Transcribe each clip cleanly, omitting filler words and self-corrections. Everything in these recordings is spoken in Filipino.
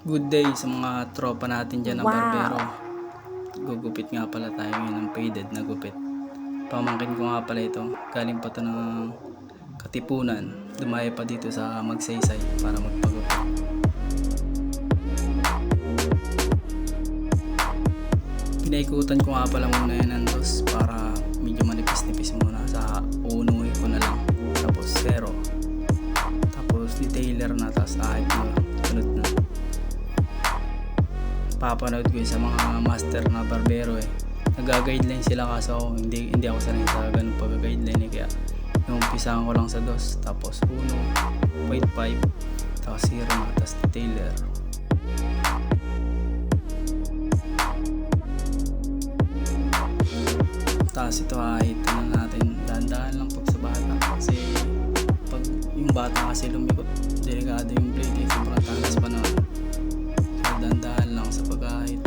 Good day sa mga tropa natin dyan na barbero. Gugupit nga pala tayo ngayon ng faded na gupit. Pamangkin ko nga pala ito. Galing pa to ng Katipunan. Dumaya pa dito sa Magsaysay para magpagupit. Pinaikutan ko nga pala muna yan ng dos para medyo manipis-nipis muna. Sa unuhin ko na lang. Tapos zero. Tapos detailer na. Tapos ahit na lang. Sunod na. Papanood ko sa mga master na barbero nag-guideline sila kaso hindi ako sanay sa ganung pag-guideline kaya yung umpisahan ko lang sa 2 tapos 1.5 tapos 0 na tapos detailer. Tapos ito ito na natin dahan-dahan lang pag sa bata kasi pag yung bata kasi lumikot delikado yung blade sobrang talas pa naman. Dahan-dahan lang sa pag-ahit.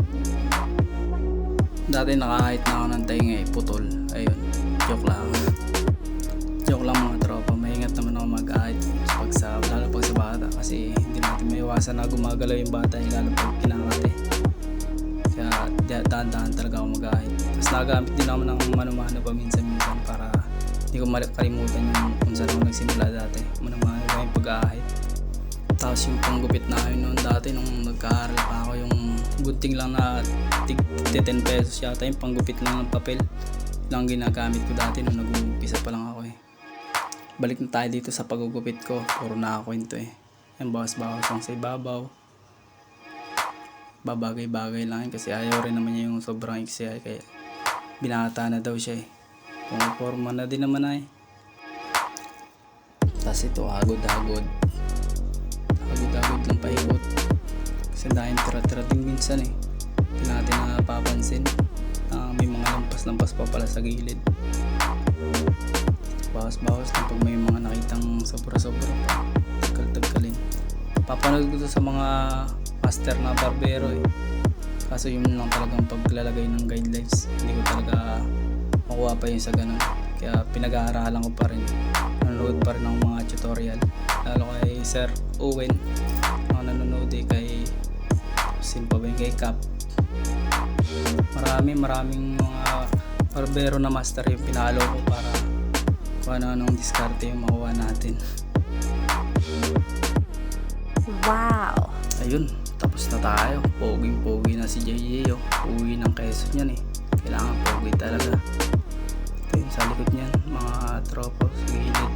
Dati nakahit na ako ng tainga putol. Ayun, joke lang. Joke lang mga tropa. Maingat naman ako mag-ahit lalo pag sa bata kasi hindi natin maiwasan na gumagalaw yung bata lalo pag kinakate. Kaya dahan-dahan talaga ako mag-ahit. Tapos nagamit din naman ng mano-mano paminsan-minsan para hindi ko makalimutan yung kung saan ako nagsimula dati. Mano-mano ba yung pag-ahit. Tapos yung panggupit na yun noon dati nung nagka-aaral pa ako yung gunting lang na 10 pesos yata yung panggupit lang ng papel lang ginagamit ko dati nung nag-uumpisa pa lang ako Balik na tayo dito sa paggugupit ko. Puro nakakwento yung bawas-bawas lang sa ibabaw. Babagay-bagay lang kasi ayaw rin naman niya yung sobrang iksi kaya binata na daw siya Pumaporma na din naman Tapos ito hagod-hagod lang paikot kasi dahil tira-tira din minsan hindi natin napapansin may mga lampas-lampas pa pala sa gilid. Bawas-bawas lang pag may mga nakitang sobra-sobra pa tagkal-tagkalin. Papanood ko to sa mga master na barbero kaso yun lang talagang paglalagay ng guidelines hindi ko talaga makuha pa yun sa ganun kaya pinag-aaralan ko pa rin, nanonood pa rin ng mga tutorial lalo kay Sir Owen ako nanonood kay kay Cap. Maraming mga barbero na master yung pinalo ko para kung ano-anong diskarte yung makuha natin. Wow! Ayun, tapos na tayo. Poging-pogi na si JJ uwi ng Quezon yan kailangan pogi talaga. Ito yung sa likod niyan mga tropa sa gilid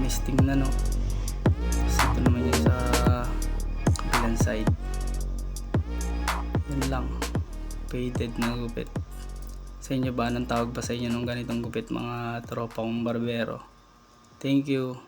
malinis tingnan tapos ito naman yun sa kabilang side. Yan lang, faded na gupit. Sa inyo ba, anong tawag ba sa inyo ng ganitong gupit mga tropa kong barbero? Thank you.